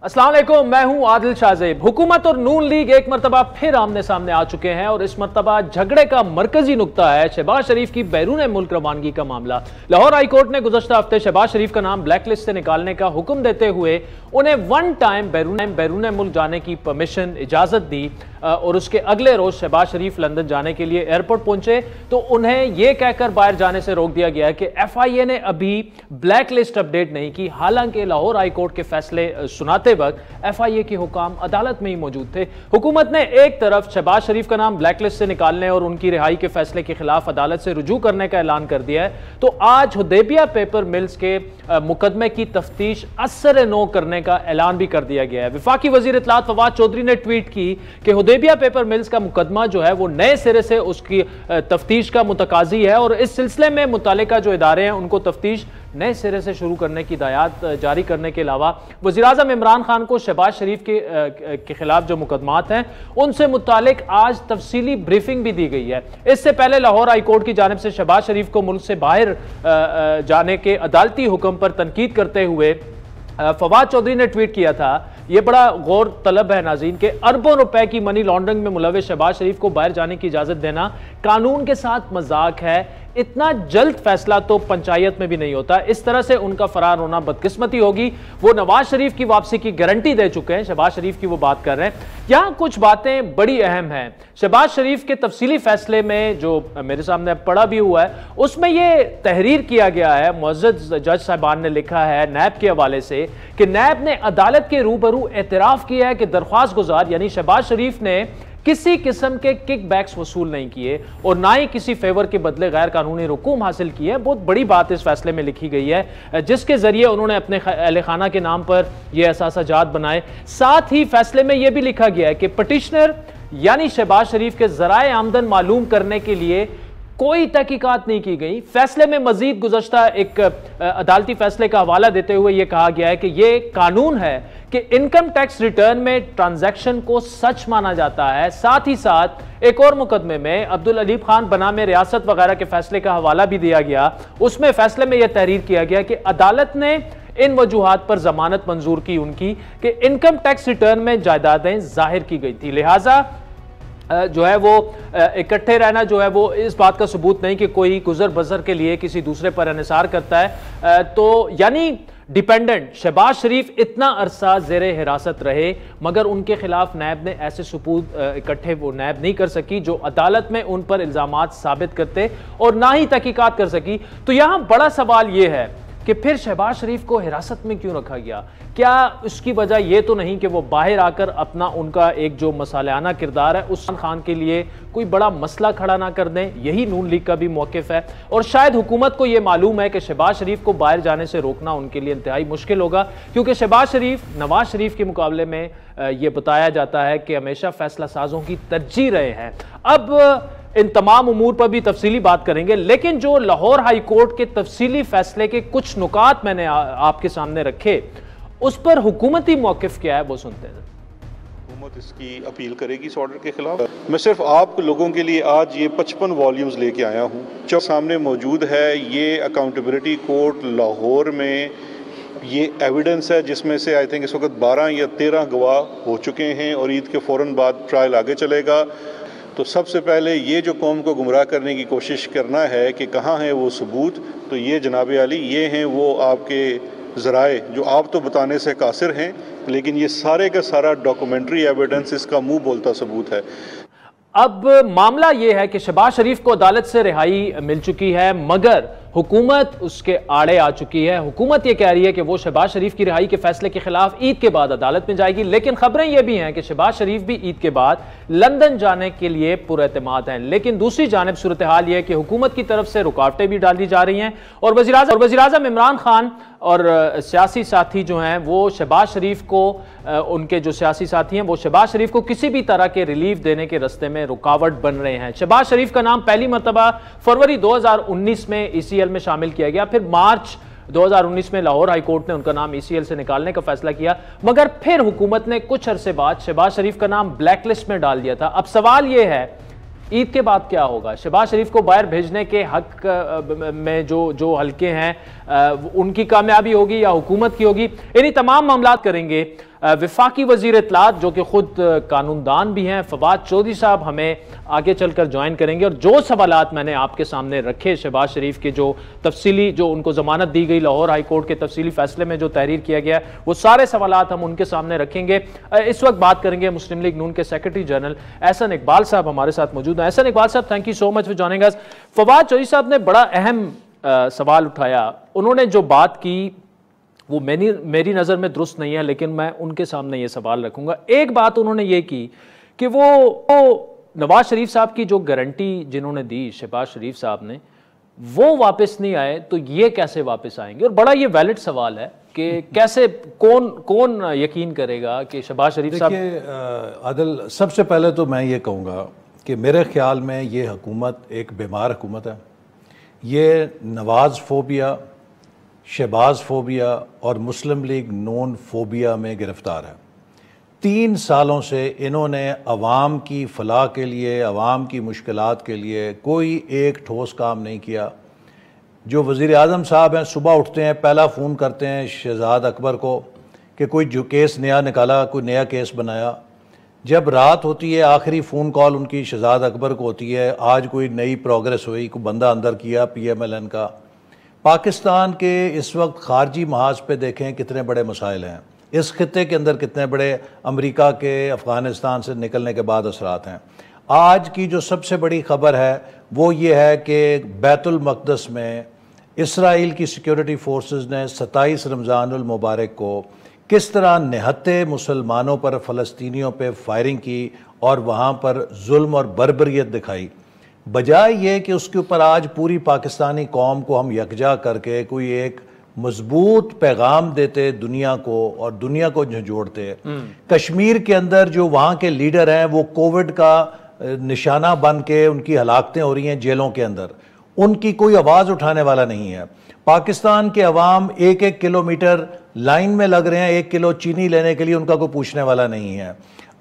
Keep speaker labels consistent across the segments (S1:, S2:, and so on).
S1: अस्सलाम वालेकुम, मैं हूं आदिल शाहजेब। हुकूमत और नून लीग एक मरतबा फिर आमने सामने आ चुके हैं और इस मरतबा झगड़े का मरकजी नुक्ता है शहबाज शरीफ की बैरून मुल्क रवानगी का मामला। लाहौर हाई कोर्ट ने गुज़श्ता हफ्ते शहबाज शरीफ का नाम ब्लैक लिस्ट से निकालने का हुक्म देते हुए उन्हें वन टाइम बैरून मुल्क जाने की परमिशन, इजाज़त दी और उसके अगले रोज शहबाज शरीफ लंदन जाने के लिए एयरपोर्ट पहुंचे तो उन्हें यह कहकर बाहर जाने से रोक दिया गया कि FIA ने अभी ब्लैक लिस्ट अपडेट नहीं की। हालांकि लाहौर हाई कोर्ट के फैसले सुनाते वक्त FIA के हुकाम अदालत में ही मौजूद थे। हुकूमत ने एक तरफ शहबाज शरीफ का नाम ब्लैक लिस्ट से निकालने और उनकी रिहाई के फैसले के खिलाफ अदालत से रुजू करने का ऐलान कर दिया है, तो आज हुदैबिया पेपर मिल्स के मुकदमे की तफ्तीश असर नो करने का ऐलान भी कर दिया गया है। वफाकी वजीर इत्तलात फवाद चौधरी ने ट्वीट की कि हुदैबिया पेपर मिल्स का मुकदमा जो है वो नए सिरे से उसकी तफ्तीश का मुतकाजी है और इस सिलसिले में मुतालिका जो इदारे हैं उनको तफ्तीश नए सिरे से शुरू करने की हिदायत जारी करने के अलावा वज़ीर-ए-आज़म इमरान खान को शहबाज शरीफ के खिलाफ जो मुकदमात हैं उनसे मुतालिक आज तफसीली ब्रीफिंग भी दी गई है। इससे पहले लाहौर हाई कोर्ट की जानिब से शहबाज शरीफ को मुल्क से बाहर जाने के अदालती हुक्म पर तनकीद करते हुए फवाद चौधरी ने ट्वीट किया था, यह बड़ा गौर तलब है नाज़रीन के अरबों रुपए की मनी लॉन्ड्रिंग में मुलविस शहबाज शरीफ को बाहर जाने की इजाजत देना कानून के साथ मजाक है। इतना जल्द फैसला तो पंचायत में भी नहीं होता। इस तरह से उनका फरार होना बदकिस्मती होगी। वो नवाज शरीफ की वापसी की गारंटी दे चुके हैं, शहबाज शरीफ की वो बात कर रहे हैं। यहां कुछ बातें बड़ी अहम हैं। शहबाज शरीफ के तफसीली फैसले में जो मेरे सामने पड़ा भी हुआ है उसमें यह तहरीर किया गया है, मुअज़्ज़ज़ जज साहबान ने लिखा है नैब के हवाले से कि नैब ने अदालत के रूबरू एतराफ़ किया है कि दरख्वास्त गुजार यानी शहबाज शरीफ ने किसी किस्म के किक बैक्स वसूल नहीं किए और ना ही किसी फेवर के बदले गैर कानूनी रकूम हासिल की है। बहुत बड़ी बात इस फैसले में लिखी गई है जिसके जरिए उन्होंने अपने अहले खाना के नाम पर यह असासाजात बनाए। साथ ही फैसले में यह भी लिखा गया है कि पटिशनर यानी शहबाज शरीफ के ज़राए आमदन मालूम करने के लिए कोई तहकीकात नहीं की गई। फैसले में मजीद गुज़श्ता एक अदालती फैसले का हवाला देते हुए यह कहा गया है कि यह कानून है कि इनकम टैक्स रिटर्न में ट्रांजैक्शन को सच माना जाता है। साथ ही साथ एक और मुकदमे में अब्दुल अलीब खान बनाम रियासत वगैरह के फैसले का हवाला भी दिया गया। उसमें फैसले में यह तहरीर किया गया कि अदालत ने इन वजूहात पर जमानत मंजूर की उनकी कि इनकम टैक्स रिटर्न में जायदादें जाहिर की गई थी, लिहाजा जो है वो इकट्ठे रहना जो है वो इस बात का सबूत नहीं कि कोई गुजर बसर के लिए किसी दूसरे पर इन्हिसार करता है। तो यानी डिपेंडेंट शहबाज शरीफ इतना अरसा ज़ेरे हिरासत रहे मगर उनके खिलाफ नैब ने ऐसे सबूत इकट्ठे वो नैब नहीं कर सकी जो अदालत में उन पर इल्ज़ामात साबित करते और ना ही तहकीकात कर सकी। तो यहाँ बड़ा सवाल ये है कि फिर शहबाज शरीफ को हिरासत में क्यों रखा गया? क्या उसकी वजह यह तो नहीं कि वो बाहर आकर अपना उनका एक जो मसालाना किरदार है उस खान के लिए कोई बड़ा मसला खड़ा ना कर दें? यही नून लीग का भी मौक़िफ़ है और शायद हुकूमत को यह मालूम है कि शहबाज शरीफ को बाहर जाने से रोकना उनके लिए इंतहाई मुश्किल होगा, क्योंकि शहबाज शरीफ नवाज शरीफ के मुकाबले में यह बताया जाता है कि हमेशा फैसला साजों की तरजीह रहे हैं। अब इन तमाम उमूर पर भी तफसीली बात करेंगे, लेकिन जो लाहौर हाई कोर्ट के तफसीली फैसले के कुछ नुकात मैंने आपके सामने रखे उस पर हुकूमती मौक़िफ़ क्या है वो सुनते हैं।
S2: हुकूमत इसकी अपील करेगी इस ऑर्डर के खिलाफ। मैं सिर्फ आप लोगों के लिए आज ये 55 वॉल्यूम्स लेके आया हूँ जो सामने मौजूद है। ये अकाउंटेबिलिटी कोर्ट लाहौर में ये एविडेंस है जिसमें से आई थिंक इस वक्त 12 या 13 गवाह हो चुके हैं और ईद के फ़ौरन बाद ट्रायल आगे चलेगा। तो सबसे पहले ये जो कौम को गुमराह करने की कोशिश करना है कि कहाँ है वो सबूत, तो ये जनाब आली ये हैं वो आपके ज़राए जो आप तो बताने से कासिर हैं, लेकिन ये सारे का सारा डॉक्यूमेंट्री एविडेंस इसका मुंह बोलता सबूत है।
S1: अब मामला यह है कि शहबाज शरीफ को अदालत से रिहाई मिल चुकी है मगर हुकूमत उसके आड़े आ चुकी है। हुकूमत ये कह रही है कि वो शहबाज शरीफ की रिहाई के फैसले के खिलाफ ईद के बाद अदालत में जाएगी, लेकिन खबरें यह भी हैं कि शहबाज शरीफ भी ईद के बाद लंदन जाने के लिए पुरएतमाद हैं। लेकिन दूसरी जानिब सूरत हाल यह है कि हुकूमत की तरफ से रुकावटें भी डाली जा रही हैं और वज़ीर-ए-आज़म इमरान खान और सियासी साथी जो हैं वो शहबाज शरीफ को उनके जो सियासी साथी हैं वो शहबाज शरीफ को किसी भी तरह के रिलीफ देने के रस्ते में रुकावट बन रहे हैं। शहबाज शरीफ का नाम पहली मरतबा फरवरी 2019 में ECL में शामिल किया गया, फिर मार्च 2019 में लाहौर हाई कोर्ट ने उनका नाम ECL से निकालने का फैसला किया, मगर फिर हुकूमत ने कुछ अरसे बाद शहबाज शरीफ का नाम ब्लैक लिस्ट में डाल दिया था। अब सवाल यह है ईद के बाद क्या होगा? शहबाज शरीफ को बाहर भेजने के हक में जो हल्के हैं उनकी कामयाबी होगी या हुकूमत की होगी? इन्हीं तमाम मामलात करेंगे। وفاقی وزیر اطلاعات جو کہ خود قانون دان بھی ہیں فواد چودھری صاحب ہمیں آگے چل کر جوائن کریں گے، اور جو سوالات میں نے آپ کے سامنے رکھے شہباز شریف کے جو تفصیلی جو ان کو ضمانت دی گئی لاہور ہائی کورٹ کے تفصیلی فیصلے میں جو تحریر کیا گیا وہ سارے سوالات ہم ان کے سامنے رکھیں گے۔ اس وقت بات کریں گے مسلم لیگ نون کے سیکرٹری جنرل احسن اقبال صاحب ہمارے ساتھ موجود ہیں۔ احسن اقبال صاحب، thank you so much for joining اس۔ فواد چودھری صاحب نے بڑا اہم سوال اٹھایا، انہوں نے جو بات کی وہ میری نظر میں درست نہیں ہے، لیکن میں ان کے سامنے یہ سوال رکھوں گا۔ ایک بات انہوں نے یہ کی کہ وہ نواز شریف صاحب کی جو گارنٹی جنہوں نے دی شہباز شریف صاحب نے وہ واپس نہیں آئے، تو یہ کیسے واپس آئیں گے؟ اور بڑا یہ ویلڈ سوال ہے کہ کیسے کون یقین کرے گا کہ شہباز شریف صاحب؟
S3: دیکھیے عادل، سب سے پہلے تو میں یہ کہوں گا کہ میرے خیال میں یہ حکومت ایک بیمار حکومت ہے۔ یہ نواز فوبیا، شہباز فوبیا اور مسلم لیگ نون فوبیا میں گرفتار ہے۔ 3 سالوں سے انہوں نے عوام کی فلاح کے لیے، عوام کی مشکلات کے لیے کوئی ایک ٹھوس کام نہیں کیا۔ جو وزیر اعظم صاحب ہیں صبح اٹھتے ہیں پہلا فون کرتے ہیں شہزاد اکبر کو کہ کوئی جو کیس نیا نکالا، کوئی نیا کیس بنایا۔ جب رات ہوتی ہے آخری فون کال ان کی شہزاد اکبر کو ہوتی ہے، آج کوئی نئی پروگریس ہوئی، کوئی بندہ اندر کیا PMLN کا۔ پاکستان کے اس وقت خارجی محاذ پہ دیکھیں کتنے بڑے مسائل ہیں، اس خطے کے اندر کتنے بڑے امریکہ کے افغانستان سے نکلنے کے بعد اثرات ہیں۔ آج کی جو سب سے بڑی خبر ہے وہ یہ ہے کہ بیت المقدس میں اسرائیل کی سیکیورٹی فورسز نے 27 رمضان المبارک کو کس طرح نہتے مسلمانوں پر، فلسطینیوں پہ فائرنگ کی اور وہاں پر ظلم اور بربریت دکھائی۔ بجائے یہ کہ اس کے اوپر آج پوری پاکستانی قوم کو ہم یکجا کر کے کوئی ایک مضبوط پیغام دیتے دنیا کو اور دنیا کو جھنجھوڑتے، کشمیر کے اندر جو وہاں کے لیڈر ہیں وہ کووڈ کا نشانہ بن کے ان کی ہلاکتیں ہو رہی ہیں جیلوں کے اندر، ان کی کوئی آواز اٹھانے والا نہیں ہے۔ پاکستان کے عوام 1 کلومیٹر لائن میں لگ رہے ہیں 1 کلو چینی لینے کے لیے، ان کا کوئی پوچھنے والا نہیں ہے۔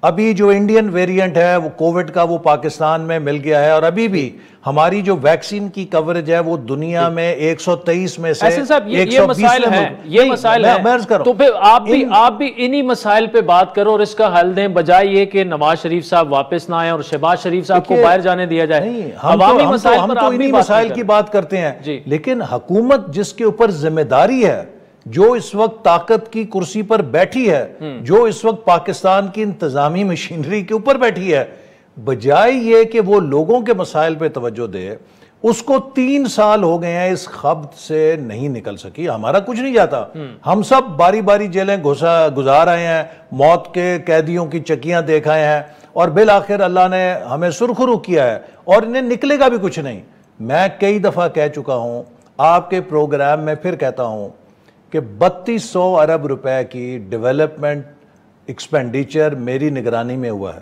S3: ابھی جو انڈین ویریئنٹ ہے وہ کووڈ کا وہ پاکستان میں مل گیا ہے، اور ابھی بھی ہماری جو ویکسین کی کوریج ہے وہ دنیا میں 123 میں سے
S1: 120 ہیں۔ یہ مسائل ہیں تو پھر آپ بھی انہی مسائل پہ بات کرو اور اس کا حل دیں، بجائے یہ کہ نواز شریف صاحب واپس نہ آئیں اور شہباز شریف صاحب کو باہر جانے دیا جائے۔
S3: ہم تو انہی مسائل کی بات کرتے ہیں، لیکن حکومت جس کے اوپر ذمہ داری ہے، جو اس وقت طاقت کی کرسی پر بیٹھی ہے، جو اس وقت پاکستان کی انتظامی مشینری کے اوپر بیٹھی ہے، بجائے یہ کہ وہ لوگوں کے مسائل پہ توجہ دے، اس کو 3 سال ہو گئے ہیں اس خبت سے نہیں نکل سکی۔ ہمارا کچھ نہیں جاتا، ہم سب باری باری جیلیں گزار آئے ہیں، موت کے قیدیوں کی چکیاں دیکھ آئے ہیں، اور بالآخر اللہ نے ہمیں سرخرو کیا ہے، اور انہیں نکلے گا بھی کچھ نہیں۔ میں کئی دفعہ کہہ چکا ہوں، آپ کے پروگرام میں پھر کہتا ہوں کہ 3200 ارب روپے کی ڈیولپمنٹ ایکسپینڈیچر میری نگرانی میں ہوا ہے،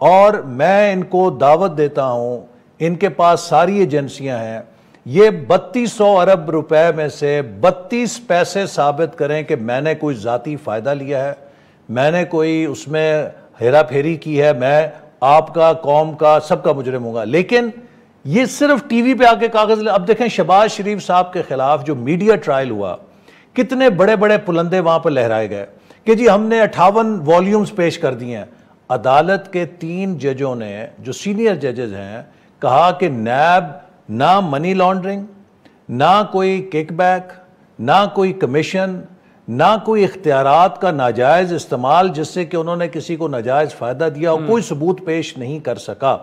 S3: اور میں ان کو دعوت دیتا ہوں، ان کے پاس ساری ایجنسیاں ہیں، یہ 3200 ارب روپے میں سے 32 پیسے ثابت کریں کہ میں نے کوئی ذاتی فائدہ لیا ہے، میں نے کوئی اس میں ہیرا پھیری کی ہے، میں آپ کا، قوم کا، سب کا مجرم ہوں گا۔ لیکن یہ صرف ٹی وی پہ آ کے کاغذ اب دیکھیں شہباز شریف صاحب کے خلاف جو میڈیا ٹرائل ہوا، کتنے بڑے بڑے پلندے وہاں پر لہرائے گئے کہ جی ہم نے 58 والیومز پیش کر دیے ہیں۔ عدالت کے 3 ججوں نے جو سینئر ججز ہیں کہا کہ نیب نہ منی لانڈرنگ، نہ کوئی کک بیک، نہ کوئی کمیشن، نہ کوئی اختیارات کا ناجائز استعمال جس سے کہ انہوں نے کسی کو ناجائز فائدہ دیا اور کوئی ثبوت پیش نہیں کر سکا۔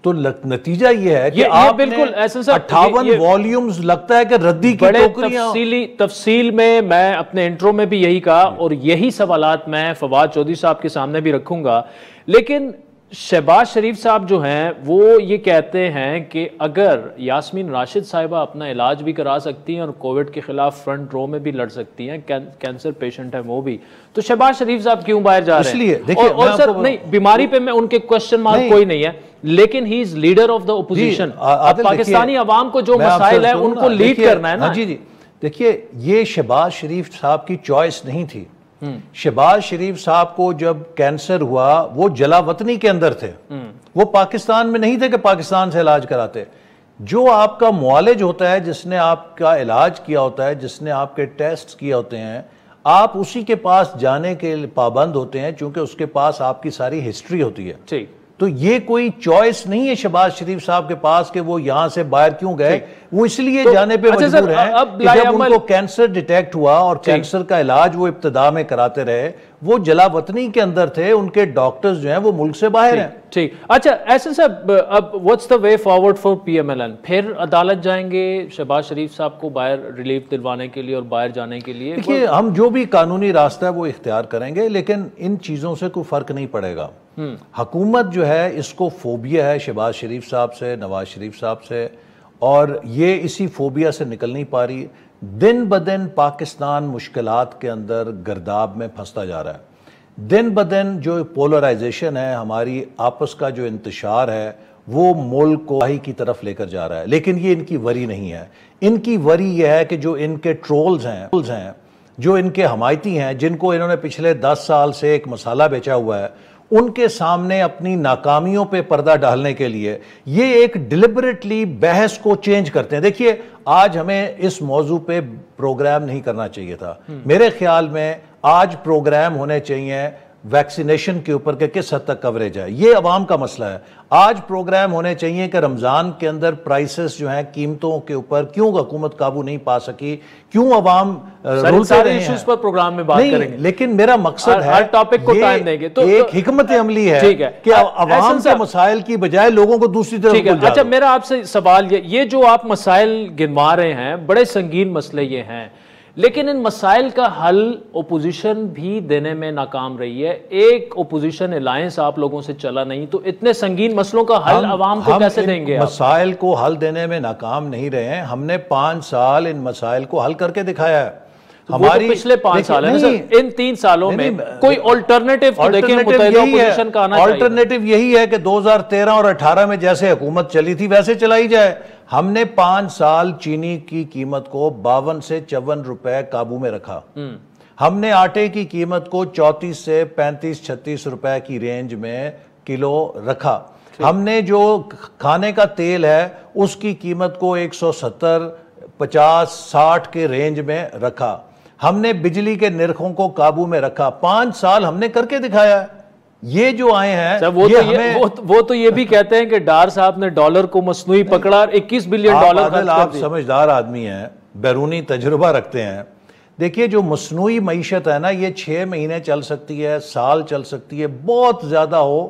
S3: تو نتیجہ یہ ہے کہ آپ نے 58 والیومز لگتا ہے کہ ردی کی ٹوکریاں۔
S1: تفصیل میں اپنے انٹرو میں بھی یہی کہا، اور یہی سوالات میں فواد چودھری صاحب کے سامنے بھی رکھوں گا، لیکن شہباز شریف صاحب جو ہیں وہ یہ کہتے ہیں کہ اگر یاسمین راشد صاحبہ اپنا علاج بھی کرا سکتی ہیں اور کووڈ کے خلاف فرنٹ رو میں بھی لڑ سکتی ہیں، کینسر پیشنٹ ہے وہ بھی، تو شہباز شریف صاحب کیوں باہر جا رہے ہیں؟
S3: اس لیے
S1: اور سر نہیں، بیماری پہ میں ان کے کوشچن مارک کوئی نہیں ہے، لیکن he is leader of the opposition. پاکستانی عوام کو جو مسائل ہیں ان کو لیڈ کرنا ہے نا۔
S3: جی دیکھیے، یہ شہباز شریف صاحب کی چوائس نہیں تھی۔ شہباز شریف صاحب کو جب کینسر ہوا وہ جلا وطنی کے اندر تھے، وہ پاکستان میں نہیں تھے کہ پاکستان سے علاج کراتے۔ جو آپ کا معالج ہوتا ہے، جس نے آپ کا علاج کیا ہوتا ہے، جس نے آپ کے ٹیسٹ کیے ہوتے ہیں، آپ اسی کے پاس جانے کے پابند ہوتے ہیں چونکہ اس کے پاس آپ کی ساری ہسٹری ہوتی ہے. تو یہ کوئی چوائس نہیں ہے شہباز شریف صاحب کے پاس کہ وہ یہاں سے باہر کیوں گئے. وہ اس لیے جانے پہ مجبور ہیں کہ جب ان کو کینسر ڈیٹیکٹ ہوا اور کینسر کا علاج وہ ابتدا میں کراتے رہے, وہ جلا وطنی کے اندر تھے, ان کے ڈاکٹرز جو ہیں وہ ملک سے باہر ہیں.
S1: ٹھیک. اچھا احسن صاحب, اب what's the way forward for PMLN؟ پھر عدالت جائیں گے شہباز شریف صاحب کو باہر ریلیف دلوانے کے لیے اور باہر جانے کے لیے؟
S3: دیکھیے, ہم جو بھی قانونی راستہ ہے وہ اختیار کریں گے, لیکن ان چیزوں سے کوئی فرق نہیں پڑے گا. حکومت جو ہے اس کو فوبیا ہے شہباز شریف صاحب سے, نواز شریف صاحب سے, اور یہ اسی فوبیا سے نکل نہیں پا رہی. دن بدن پاکستان مشکلات کے اندر گرداب میں پھنستا جا رہا ہے. دن بدن جو پولرائزیشن ہے, ہماری آپس کا جو انتشار ہے, وہ ملک کو آہی کی طرف لے کر جا رہا ہے. لیکن یہ ان کی وری نہیں ہے. ان کی وری یہ ہے کہ جو ان کے ٹرولز ہیں, جو ان کے حمایتی ہیں, جن کو انہوں نے پچھلے 10 سال سے ایک مسالہ بیچا ہوا ہے, ان کے سامنے اپنی ناکامیوں پہ پردہ ڈالنے کے لیے یہ ایک ڈیلیبریٹلی بحث کو چینج کرتے ہیں. دیکھیے, آج ہمیں اس موضوع پہ پروگرام نہیں کرنا چاہیے تھا. میرے خیال میں آج پروگرام ہونے چاہیے ویکسینیشن کے اوپر کہ کس حد تک کوریج ہے. یہ عوام کا مسئلہ ہے. آج پروگرام ہونے چاہیے کہ رمضان کے اندر پرائسز جو ہیں, قیمتوں کے اوپر کیوں حکومت قابو نہیں پا سکی, کیوں عوام رولتے رہے ہیں.
S1: پر پروگرام میں بات کریں گے,
S3: لیکن میرا مقصد ہے
S1: ہر ٹاپک کو ٹائم دیں گے. تو
S3: ایک حکمت عملی ہے کہ عوام کے مسائل کی بجائے لوگوں کو دوسری طرف بھول جاؤ.
S1: اچھا, میرا آپ سے سوال یہ جو آپ مسائل گنوا رہے ہیں, بڑے سنگین مسئلے یہ ہیں, لیکن ان مسائل کا حل اپوزیشن بھی دینے میں ناکام رہی ہے. ایک اپوزیشن الائنس آپ لوگوں سے چلا نہیں, تو اتنے سنگین مسئلوں کا حل عوام کو کیسے دیں گے؟
S3: مسائل کو حل دینے میں ناکام نہیں رہے ہیں. ہم نے 5 سال ان مسائل کو حل کر کے دکھایا ہے.
S1: ہماری پچھلے 5 سال ہیں, ان 3 سالوں میں کوئی آلٹرنیٹیو تو دیکھیں متحدہ اپوزیشن کا آنا چاہیے.
S3: آلٹرنیٹیو یہی ہے کہ 2013 اور 18 میں جیسے حکومت چلی تھی ویسے چلائی جائے. ہم نے 5 سال چینی کی قیمت کو 52 سے 54 روپے قابو میں رکھا. ہم نے آٹے کی قیمت کو 34 سے 35-36 روپے کی رینج میں کلو رکھا. ہم نے جو کھانے کا تیل ہے اس کی قیمت کو 170, 50, 60 کے رینج میں رکھا. ہم نے بجلی کے نرخوں کو قابو میں رکھا. 5 سال ہم نے کر کے دکھایا. یہ جو آئے ہیں
S1: وہ تو یہ بھی کہتے ہیں کہ ڈار صاحب نے ڈالر کو مصنوعی پکڑا اور 21 بلین ڈالر خرچ کر
S3: آپ سمجھدار آدمی ہیں, بیرونی تجربہ رکھتے ہیں. دیکھیے, جو مصنوعی معیشت ہے نا, یہ 6 مہینے چل سکتی ہے, سال چل سکتی ہے, بہت زیادہ ہو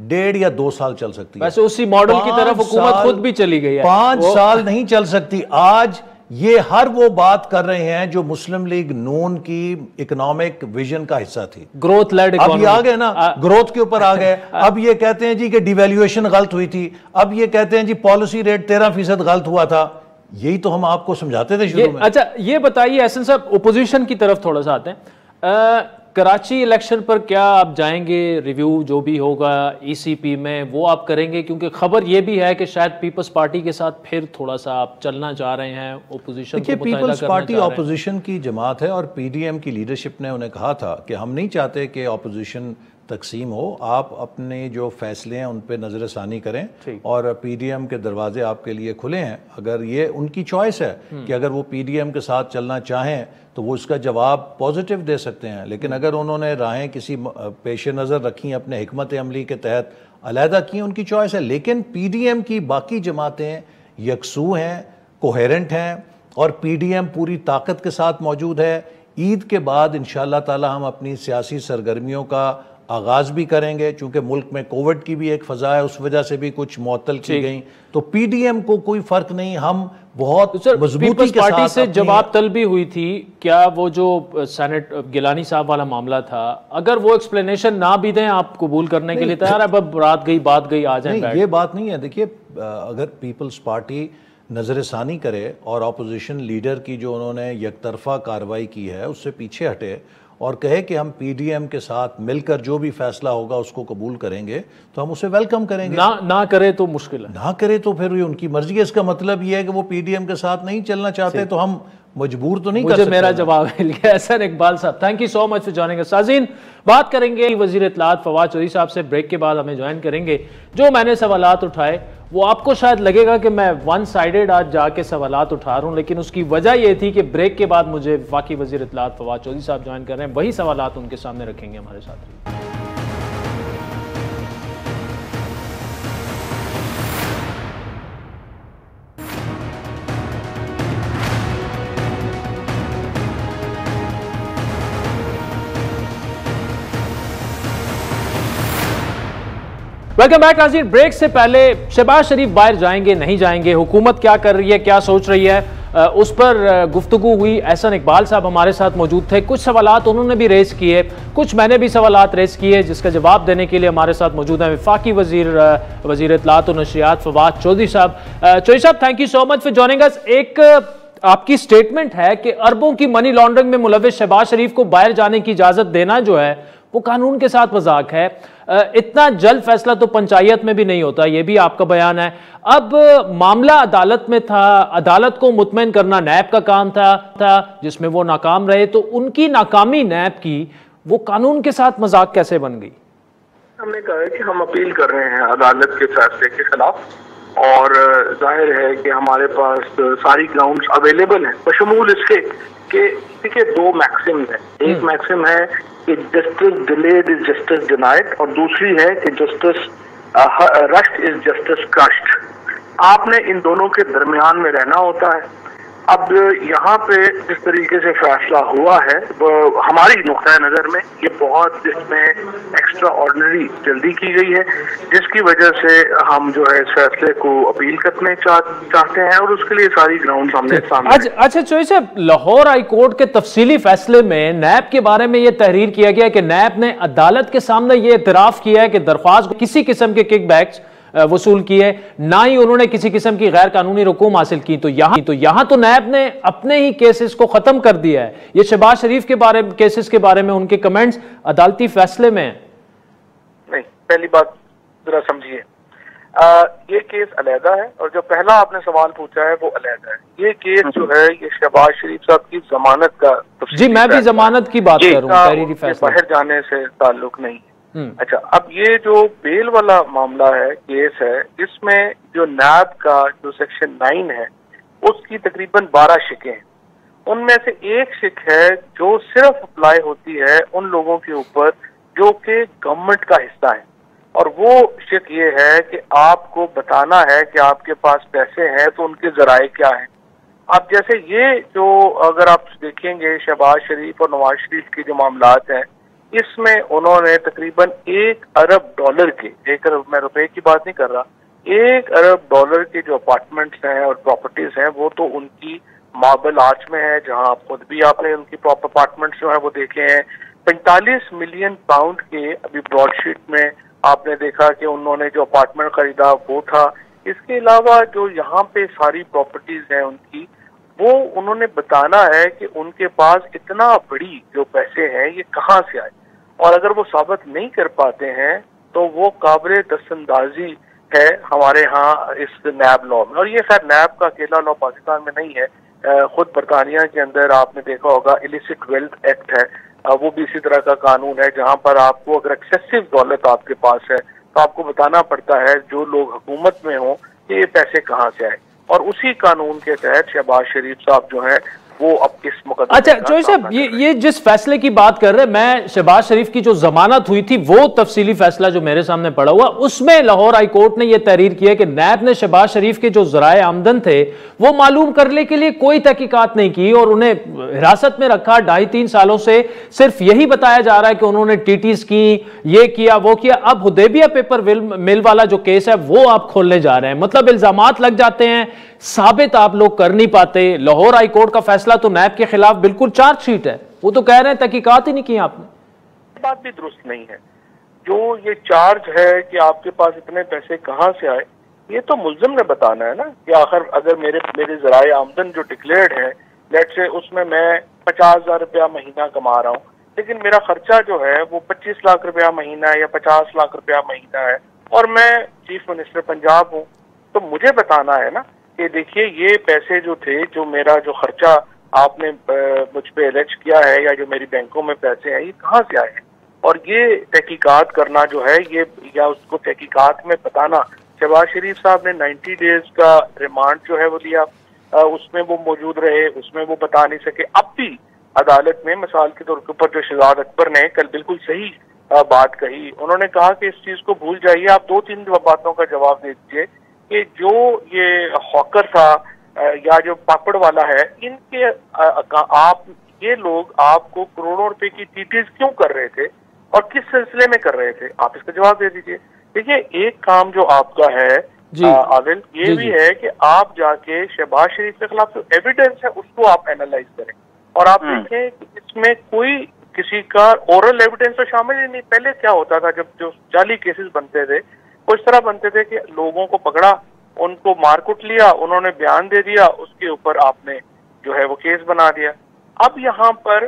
S3: 1.5 یا 2 سال چل سکتی ہے.
S1: ویسے اسی ماڈل کی طرف حکومت خود بھی چلی گئی ہے.
S3: 5 سال نہیں چل سکتی. آج یہ ہر وہ بات کر رہے ہیں جو مسلم لیگ نون کی اکنامک ویژن کا حصہ تھی.
S1: گروتھ لیڈ
S3: اب یہ آگئے نا, گروتھ کے اوپر آگئے. اب یہ کہتے ہیں جی کہ ڈیویلیویشن غلط ہوئی تھی. اب یہ کہتے ہیں جی پالیسی ریٹ 13% غلط ہوا تھا. یہی تو ہم آپ کو سمجھاتے تھے شروع میں.
S1: اچھا, یہ بتائیے احسن صاحب, اپوزیشن کی طرف تھوڑا سا آتے ہیں. کراچی الیکشن پر کیا آپ جائیں گے؟ ریویو جو بھی ہوگا ECP میں وہ آپ کریں گے؟ کیونکہ خبر یہ بھی ہے کہ شاید پیپلز پارٹی کے ساتھ پھر تھوڑا سا آپ چلنا چاہ رہے ہیں, اپوزیشن کو متحدہ کرنا چاہ رہے ہیں.
S3: پیپلز پارٹی اپوزیشن کی جماعت ہے, اور PDM کی لیڈرشپ نے انہیں کہا تھا کہ ہم نہیں چاہتے کہ اپوزیشن تقسیم ہو. آپ اپنے جو فیصلے ہیں ان پہ نظر ثانی کریں, اور PDM کے دروازے آپ کے لیے کھلے ہیں. اگر یہ ان کی چوائس ہے کہ اگر وہ PDM کے ساتھ چلنا چاہیں تو وہ اس کا جواب پازیٹیو دے سکتے ہیں. لیکن اگر انہوں نے راہیں کسی پیش نظر رکھی اپنے حکمت عملی کے تحت علیحدہ کی, ان کی چوائس ہے. لیکن PDM کی باقی جماعتیں یکسو ہیں, کوہیرنٹ ہیں, اور PDM پوری طاقت کے ساتھ موجود ہے. عید کے بعد انشاءاللہ تعالی ہم اپنی سیاسی سرگرمیوں کا آغاز بھی کریں گے, چونکہ ملک میں کووڈ کی بھی ایک فضا ہے, اس وجہ سے بھی کچھ معطل کی گئیں. تو PDM کو کوئی فرق نہیں, ہم بہت مضبوطی کے
S1: پارٹی سے جواب طلبی ہوئی تھی. کیا وہ جو سینٹ گیلانی صاحب والا معاملہ تھا, اگر وہ ایکسپلینیشن نہ بھی دیں آپ قبول کرنے کے لیے تیار ہے؟ اب رات گئی بات گئی, آ جائیں.
S3: یہ بات نہیں ہے. دیکھیے, اگر پیپلز پارٹی نظر ثانی کرے اور اپوزیشن لیڈر کی جو انہوں نے یک طرفہ کارروائی کی ہے اس سے پیچھے ہٹے اور کہے کہ ہم PDM کے ساتھ مل کر جو بھی فیصلہ ہوگا اس کو قبول کریں گے, تو ہم اسے ویلکم کریں گے.
S1: نہ کرے تو مشکل ہے,
S3: نہ کرے تو پھر ان کی مرضی ہے. اس کا مطلب یہ ہے کہ وہ PDM کے ساتھ نہیں چلنا چاہتے, تو ہم مجبور تو نہیں کر سکتے.
S1: میرا جواب ہے احسن اقبال صاحب, thank you so much for joining اس. سازین, بات کریں گے وزیر اطلاعات فواد چودھری صاحب سے. بریک کے بعد ہمیں جوائن کریں گے. جو میں نے سوالات اٹھائے वो आपको शायद लगेगा कि मैं वन साइडेड आज जाके सवालात उठा रहा हूँ, लेकिन उसकी वजह ये थी कि ब्रेक के बाद मुझे वफाकी वज़ीर इत्तलात फवाद चौधरी साहब ज्वाइन कर रहे हैं, वही सवालात उनके सामने रखेंगे हमारे साथ। वेलकम बैक नाज़रीन। ब्रेक से पहले शहबाज शरीफ बाहर जाएंगे नहीं जाएंगे, हुकूमत क्या कर रही है, क्या सोच रही है, उस पर गुफ्तगू हुई। एहसन इकबाल साहब हमारे साथ मौजूद थे, कुछ सवालात उन्होंने भी रेस किए, कुछ मैंने भी सवालात रेस किए, जिसका जवाब देने के लिए हमारे साथ मौजूद हैं वफाकी वज़ीर इत्तलात और नशरियात फवाद चौधरी साहब। चौधरी साहब, thank you so much for joining us. एक आपकी स्टेटमेंट है कि अरबों की मनी लॉन्ड्रिंग में मुलव्विस शहबाज शरीफ को बाहर जाने की इजाजत देना जो है वो कानून के साथ मजाक है। इतना जल्द फैसला तो पंचायत में भी नहीं होता, ये भी आपका बयान है। अब मामला अदालत में था, अदालत को मुतमईन करना नैब का काम था जिसमें वो नाकाम रहे, तो उनकी नाकामी नैब की वो कानून के साथ मजाक कैसे बन गई?
S4: हमने कहा है कि हम अपील कर रहे हैं अदालत के फैसले के खिलाफ, और जाहिर है कि हमारे पास सारी ग्राउंड्स अवेलेबल हैं, बशमूल इसके कि देखिए दो मैक्सिम है। एक मैक्सिम है कि justice delayed is justice denied, और दूसरी है कि justice rushed is justice crushed. आपने इन दोनों के दरमियान में रहना होता है। अब यहाँ पे जिस तरीके से फैसला हुआ है हमारी नुक्ता नज़र में ये बहुत इसमें एक्स्ट्रा ऑर्डिनरी जल्दी की गई है, जिसकी वजह से हम जो है इस फैसले को अपील करने चाहते हैं, और उसके लिए सारी ग्राउंड हमने सामने।
S1: अच्छा चौधरी साहब, लाहौर हाई कोर्ट के तफसीली फैसले में नैब के बारे में ये तहरीर किया गया कि नैब ने अदालत के सामने ये इतराफ किया है कि दरख्वास्त किसी किस्म के किकबैक्स वसूल किए, ना ही उन्होंने किसी किस्म की गैर कानूनी रकूम हासिल की। तो यहाँ तो नैब ने अपने ही केसेस को खत्म कर दिया है। ये शहबाज शरीफ के केसेस के बारे में उनके कमेंट्स अदालती फैसले में
S4: नहीं। पहली बात जरा समझिए, ये केस अलहदा है, और जो पहला आपने सवाल पूछा है वो अलहदा है। ये केस जो है ये शहबाज शरीफ साहब की जमानत का,
S1: जी मैं भी जमानत की बात कर रहा हूँ,
S4: बाहर जाने से ताल्लुक नहीं है। अच्छा, अब ये जो बेल वाला मामला है, केस है, इसमें जो नैब का जो सेक्शन 9 है उसकी तकरीबन 12 शिकें हैं। उनमें से एक शिक है जो सिर्फ अप्लाई होती है उन लोगों के ऊपर जो कि गवर्नमेंट का हिस्सा है, और वो शिक ये है कि आपको बताना है कि आपके पास पैसे हैं तो उनके जराए क्या हैं। अब जैसे ये जो अगर आप देखेंगे शहबाज शरीफ और नवाज शरीफ के जो मामलात हैं, इसमें उन्होंने तकरीबन $1 अरब के, 1 अरब मैं रुपए की बात नहीं कर रहा, $1 अरब के जो अपार्टमेंट्स हैं और प्रॉपर्टीज हैं वो तो उनकी मार्बल आर्च में है, जहां आप खुद भी आपने उनकी प्रॉपर अपार्टमेंट्स जो है वो देखे हैं। 45 मिलियन पाउंड के अभी ब्रॉडशीट में आपने देखा कि उन्होंने जो अपार्टमेंट खरीदा वो था। इसके अलावा जो यहाँ पे सारी प्रॉपर्टीज हैं उनकी, वो उन्होंने बताना है कि उनके पास इतना बड़ी जो पैसे हैं ये कहाँ से आए, और अगर वो साबित नहीं कर पाते हैं तो वो काबिल दस्तंदाजी है हमारे यहाँ इस नैब लॉ में। और ये खैर नैब का अकेला लॉ पाकिस्तान में नहीं है, खुद बरतानिया के अंदर आपने देखा होगा इलिसिट वेल्थ एक्ट है, वो भी इसी तरह का कानून है, जहाँ पर आपको अगर एक्सेसिव दौलत आपके पास है तो आपको बताना पड़ता है जो लोग हुकूमत में हों कि ये पैसे कहाँ से आए, और उसी कानून के तहत शहबाज शरीफ साहब जो है वो अब किस मुकदमे।
S1: अच्छा चौधरी साहब, ये जिस फैसले की बात कर रहे हैं, मैं शहबाज शरीफ की जो जमानत हुई थी वो तफसीली फैसला जो मेरे सामने पड़ा हुआ, उसमें लाहौर हाई कोर्ट ने यह तहरीर किया कि नैब ने शहबाज शरीफ के जो जराए आमदन थे वो मालूम करने के लिए कोई तहकीकात नहीं की, और उन्हें हिरासत में रखा 2.5-3 सालों से। सिर्फ यही बताया जा रहा है कि उन्होंने टीटीज की, ये किया वो किया। अब हुदैबिया पेपर मिल वाला जो केस है वो आप खोलने जा रहे हैं, मतलब इल्जामात लग जाते हैं, साबित आप लोग कर नहीं पाते। लाहौर हाई कोर्ट का फैसला तो नैब के खिलाफ बिल्कुल चार्जशीट है, वो तो कह रहे हैं तहकीकात ही नहीं की आपने।
S4: बात भी दुरुस्त नहीं है। जो ये चार्ज है कि आपके पास इतने पैसे कहां से आए, ये तो मुल्जिम ने बताना है ना कि आखिर अगर मेरे जराए आमदन जो डिक्लेयर्ड है, लेट से उसमें मैं 50,000 रुपया महीना कमा रहा हूँ, लेकिन मेरा खर्चा जो है वो 25 लाख रुपया महीना है या 50 लाख रुपया महीना है, और मैं चीफ मिनिस्टर पंजाब हूँ, तो मुझे बताना है ना कि देखिए ये पैसे जो थे, जो मेरा जो खर्चा आपने मुझ पे एलेज किया है, या जो मेरी बैंकों में पैसे हैं, ये कहाँ से आए हैं। और ये तहकीकात करना जो है ये, या उसको तहकीकात में बताना शहबाज शरीफ साहब ने 90 डेज का रिमांड जो है वो लिया, उसमें वो मौजूद रहे, उसमें वो बता नहीं सके। अब भी अदालत में मिसाल के तौर के ऊपर जो शहजाद अकबर ने कल बिल्कुल सही बात कही, उन्होंने कहा कि इस चीज को भूल जाइए, आप 2-3 बातों का जवाब दे दीजिए कि जो ये हॉकर था या जो पापड़ वाला है, इनके आप ये लोग आपको करोड़ों रुपए की टीटीज क्यों कर रहे थे और किस सिलसिले में कर रहे थे, आप इसका जवाब दे दीजिए। देखिए, एक काम जो आपका है आदिल, ये भी है कि आप जाके शहबाज शरीफ के खिलाफ जो एविडेंस है उसको आप एनालाइज करें और आप देखें कि इसमें कोई किसी का ओरल एविडेंस तो शामिल ही नहीं। पहले क्या होता था, जब जो जाली केसेस बनते थे वो इस तरह बनते थे कि लोगों को पकड़ा, उनको मारकुट लिया, उन्होंने बयान दे दिया, उसके ऊपर आपने जो है वो केस बना दिया। अब यहाँ पर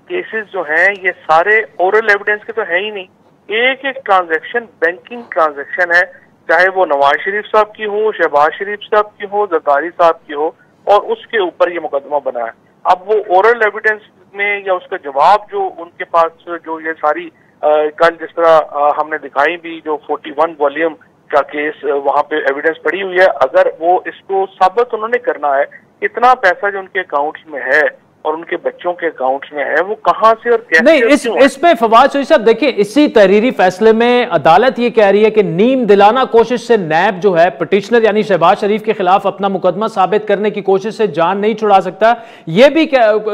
S4: केसेस जो हैं ये सारे ओरल एविडेंस के तो है ही नहीं, एक एक ट्रांजैक्शन बैंकिंग ट्रांजैक्शन है, चाहे वो नवाज शरीफ साहब की हो, शहबाज शरीफ साहब की हो, जरदारी साहब की हो, और उसके ऊपर ये मुकदमा बना है। अब वो ओरल एविडेंस में या उसका जवाब जो उनके पास जो ये सारी कल जिस तरह हमने दिखाई भी, जो 41 वॉल्यूम का केस वहां पे एविडेंस पड़ी हुई है, अगर वो इसको साबित उन्होंने करना है, इतना पैसा जो उनके अकाउंट्स में है और उनके बच्चों के अकाउंट्स में है वो कहां से और कैसे।
S1: नहीं, इसमें फवाद चौधरी साहब देखिए, इसी तहरीरी फैसले में अदालत ये कह रही है कि नीम दिलाना कोशिश से नैब जो है पिटिशनर यानी शहबाज शरीफ के खिलाफ अपना मुकदमा साबित करने की कोशिश से जान नहीं छुड़ा सकता। ये भी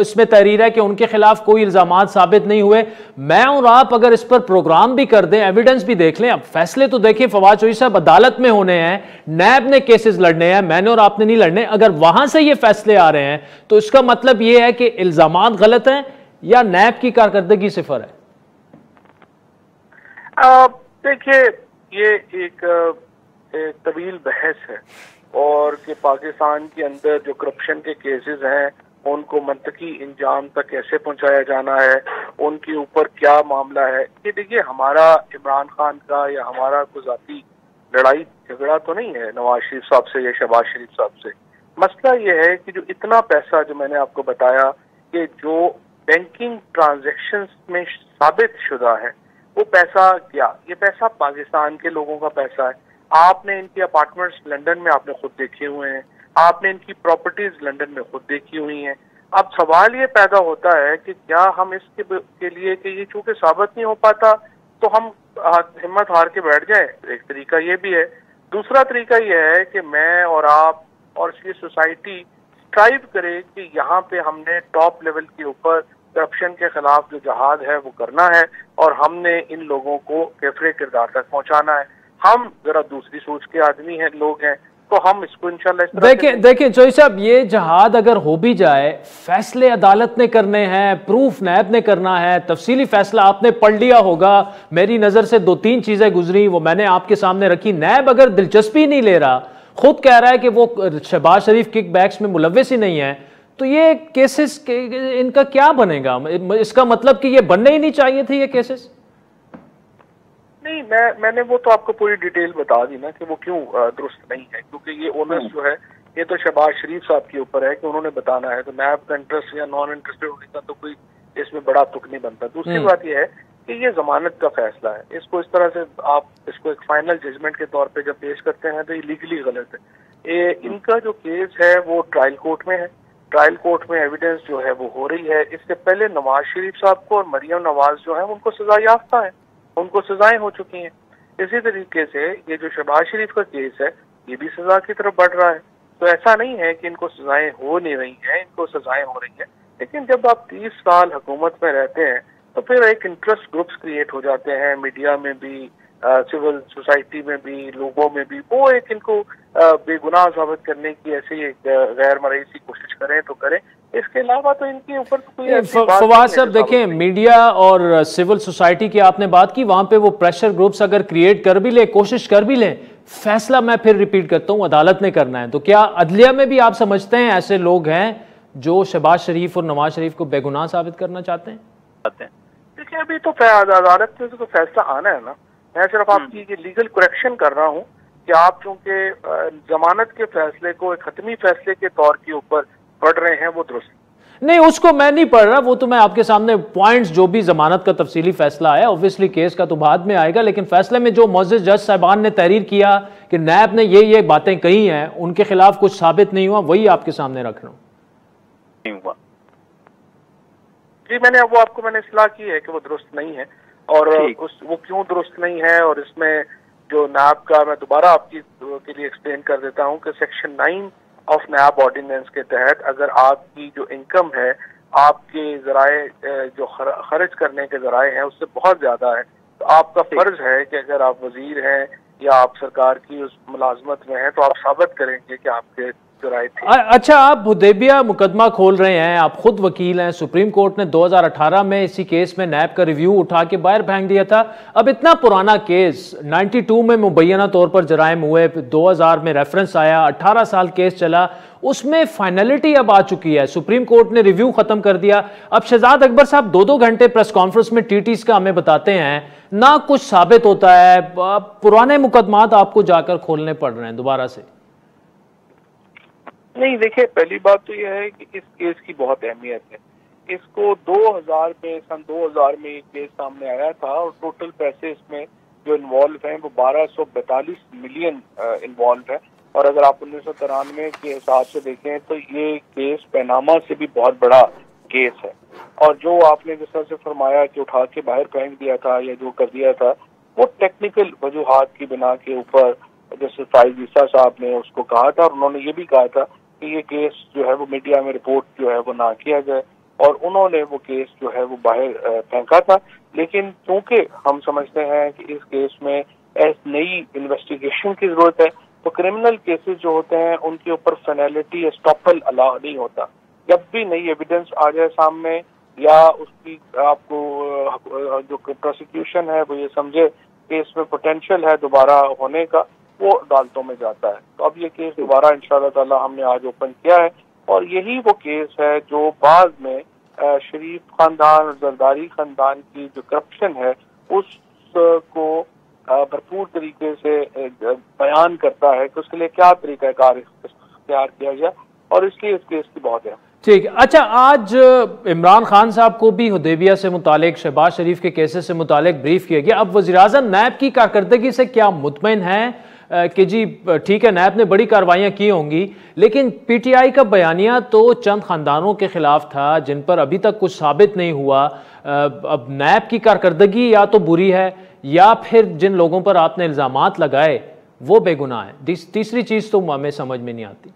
S1: इसमें तहरीर है कि उनके खिलाफ कोई इल्जामात साबित नहीं हुए। मैं और आप अगर इस पर प्रोग्राम भी कर दें, एविडेंस भी देख लें, अब फैसले तो देखिए फवाद चौधरी साहब, अदालत में होने हैं, नैब ने केसेस लड़ने हैं, मैंने और आपने नहीं लड़ने। अगर वहां से ये फैसले आ रहे हैं तो इसका मतलब ये है कि इल्जामात गलत हैं या नैब की कारकर्दगी सिफर है।
S4: देखिए, ये एक तवील बहस है और कि पाकिस्तान के अंदर जो करप्शन के केसेस हैं उनको मंतकी इंजाम तक कैसे पहुंचाया जाना है, उनके ऊपर क्या मामला है। ये देखिए, हमारा इमरान खान का या हमारा कोई जाती लड़ाई झगड़ा तो नहीं है नवाज शरीफ साहब से या शहबाज शरीफ साहब से। मसला ये है कि जो इतना पैसा जो मैंने आपको बताया कि जो बैंकिंग ट्रांजैक्शंस में साबित शुदा है, वो पैसा क्या, ये पैसा पाकिस्तान के लोगों का पैसा है। आपने इनके अपार्टमेंट्स लंदन में आपने खुद देखे हुए हैं, आपने इनकी प्रॉपर्टीज लंदन में खुद देखी हुई हैं। अब सवाल ये पैदा होता है कि क्या हम इसके लिए कि ये चूंकि साबित नहीं हो पाता तो हम हिम्मत हार के बैठ जाएं। एक तरीका ये भी है। दूसरा तरीका ये है कि मैं और आप और ये सोसाइटी स्ट्राइव करे कि यहाँ पे हमने टॉप लेवल के ऊपर करप्शन के खिलाफ जो जहाद है वो करना है और हमने इन लोगों को कैफरे किरदार तक पहुंचाना है। हम जरा दूसरी सोच के आदमी हैं, लोग हैं, तो हम इसको इंशाल्लाह
S1: देखिए चौधरी साहब, ये जहाद अगर हो भी जाए, फैसले अदालत ने करने हैं, प्रूफ नैब ने करना है, तफसीली फैसला आपने पढ़ लिया होगा। मेरी नजर से 2-3 चीजें गुजरी, वो मैंने आपके सामने रखी। नैब अगर दिलचस्पी नहीं ले रहा, खुद कह रहा है कि वो शहबाज शरीफ किक बैक्स में मुलव्विस ही नहीं है, तो ये केसेस इनका क्या बनेगा? इसका मतलब कि ये बनने ही नहीं चाहिए थे ये केसेस।
S4: नहीं, मैंने वो तो आपको पूरी डिटेल बता दी ना कि वो क्यों दुरुस्त नहीं है, क्योंकि ये ओनर्स जो है ये तो शहबाज शरीफ साहब के ऊपर है कि उन्होंने बताना है। तो नैब का इंटरेस्ट या नॉन इंटरेस्टेड होने का तो कोई इसमें बड़ा तुक नहीं बनता। दूसरी बात ये है कि ये जमानत का फैसला है, इसको इस तरह से आप इसको एक फाइनल जजमेंट के तौर पे जब पेश करते हैं तो ये लीगली गलत है। इनका जो केस है वो ट्रायल कोर्ट में है, ट्रायल कोर्ट में एविडेंस जो है वो हो रही है। इससे पहले नवाज शरीफ साहब को और मरियम नवाज जो है उनको सजा याफ्ता है, उनको सजाएं हो चुकी हैं। इसी तरीके से ये जो शहबाज शरीफ का केस है ये भी सजा की तरफ बढ़ रहा है। तो ऐसा नहीं है कि इनको सजाएं हो नहीं रही हैं, इनको सजाएं हो रही हैं। लेकिन जब आप 30 साल हुकूमत में रहते हैं तो फिर एक इंटरेस्ट ग्रुप्स क्रिएट हो जाते हैं, मीडिया में भी, सिविल सोसाइटी में भी, लोगों में भी। वो एक इनको बेगुनाह साबित करने की ऐसी गैर मरई सी कोशिश करें तो करें, इसके अलावा तो इनके ऊपर तो कोई
S1: फवाद साहब देखें, मीडिया और सिविल सोसाइटी की आपने बात की, वहां पे वो प्रेशर ग्रुप्स अगर क्रिएट कर भी ले, कोशिश कर भी ले, फैसला मैं फिर रिपीट करता हूं अदालत ने करना है। तो क्या अदलिया में भी आप समझते हैं ऐसे लोग हैं जो शहबाज शरीफ और नवाज शरीफ को बेगुनाह साबित करना चाहते हैं?
S4: देखिए, अभी तो अदालत में तो फैसला आना है ना। मैं सिर्फ आपकी ये लीगल करेक्शन कर रहा हूँ कि आप चूंकि जमानत के फैसले को एक खत्मी फैसले के तौर के ऊपर पढ़ रहे हैं, वो दुरुस्त।
S1: نہیں اس کو میں نہیں پڑھ رہا, وہ تو میں آپ کے سامنے پوائنٹس جو بھی ضمانت کا تفصیلی فیصلہ ہے, اوبویسلی کیس کا تو بعد میں آئے گا, لیکن فیصلے میں جو معزز جج صاحبان نے تحریر کیا کہ نیب نے یہ باتیں کہی ہیں, ان کے خلاف کچھ ثابت نہیں ہوا, وہی آپ کے سامنے رکھ رہا ہوں.
S4: نہیں ہوا جی, میں نے وہ آپ کو میں نے اصلاح کی ہے کہ وہ درست نہیں ہے, اور وہ کیوں درست نہیں ہے, اور اس میں جو نیب کا میں دوبارہ آپ کے لیے ایکسپلین کر دیتا ہوں کہ سیکشن 9 آف نیب آرڈیننس کے تحت اگر آپ کی جو انکم ہے آپ کے ذرائع جو خرچ کرنے کے ذرائع ہیں اس سے بہت زیادہ ہے, تو آپ کا فرض ہے کہ اگر آپ وزیر ہیں یا آپ سرکار کی اس ملازمت میں ہیں تو آپ ثابت کریں گے کہ آپ کے ذرائع تھے.
S1: اچھا, آپ حدیبیہ مقدمہ کھول رہے ہیں, آپ خود وکیل ہیں, سپریم کورٹ نے 2018 میں اسی کیس میں نیب کا ریویو اٹھا کے باہر پھینک دیا تھا. اب اتنا پرانا کیس 92 میں مبینہ طور پر جرائم ہوئے, 2000 میں ریفرنس آیا, 18 سال کیس چلا, اس میں فائنلٹی اب آ چکی ہے, سپریم کورٹ نے ریویو ختم کر دیا. اب شہزاد اکبر صاحب 2 گھنٹے پریس کانفرنس میں ٹیٹیز کا ہمیں بتاتے ہیں, نہ کچھ ثابت ہوتا ہے, پرانے مقدمات آپ کو جا کر کھولنے پڑ رہے ہیں دوبارہ سے.
S4: نہیں دیکھیں, پہلی بات تو یہ ہے کہ اس کیس کی بہت اہمیت ہے. اس کو 2000 میں سن 2000 میں ایک کیس سامنے آیا تھا, اور ٹوٹل پیسے اس میں جو انوالو ہیں وہ 1242 ملین انوالو ہے, اور اگر آپ 1993 کے حساب سے دیکھیں تو یہ کیس پیناما سے بھی بہت بڑا کیس ہے. اور جو آپ نے جس طرح سے فرمایا کہ اٹھا کے باہر پھینک دیا تھا یا جو کر دیا تھا, وہ ٹیکنیکل وجوہات کی بنا کے اوپر جیسے فائز عیسیٰ صاحب نے اس کو کہا تھا, اور انہوں نے یہ بھی کہا تھا کہ یہ کیس جو ہے وہ میڈیا میں رپورٹ جو ہے وہ نہ کیا جائے, اور انہوں نے وہ کیس جو ہے وہ باہر پھینکا تھا. لیکن چونکہ ہم سمجھتے ہیں کہ اس کیس میں نئی انویسٹیگیشن کی ضرورت ہے, تو کرمنل کیسز جو ہوتے ہیں ان کے اوپر فینلٹی اسٹاپل الاؤ نہیں ہوتا. جب بھی نئی ایویڈنس آ جائے سامنے, یا اس کی آپ کو جو پروسیکیوشن ہے وہ یہ سمجھے کہ اس میں پوٹینشیل ہے دوبارہ ہونے کا, وہ عدالتوں میں جاتا ہے. تو اب یہ کیس دوبارہ انشاءاللہ تعالی ہم نے آج اوپن کیا ہے, اور یہی وہ کیس ہے جو بعد میں شریف خاندان اور زرداری خاندان کی جو کرپشن ہے اس کو بھرپور طریقے سے بیان کرتا ہے کہ اس کے لیے کیا طریقہ کار اختیار کیا گیا, اور اس لیے اس کیس کی بہت ہے.
S1: ٹھیک. اچھا, آج عمران خان صاحب کو بھی حدیبیہ سے متعلق, شہباز شریف کے کیسز سے متعلق بریف کیا گیا. اب وزیراعظم نیب کی کارکردگی سے کیا مطمئن ہیں کہ جی ٹھیک ہے نیب نے بڑی کارروائیاں کی ہوں گی, لیکن پی ٹی آئی کا بیانیہ تو چند خاندانوں کے خلاف تھا جن پر ابھی تک کچھ ثابت نہیں ہوا. اب نیب کی کارکردگی یا تو بری ہے, یا پھر جن لوگوں پر آپ نے الزامات لگائے وہ بے گناہ ہیں. تیسری چیز تو ہمیں سمجھ میں نہیں آتی.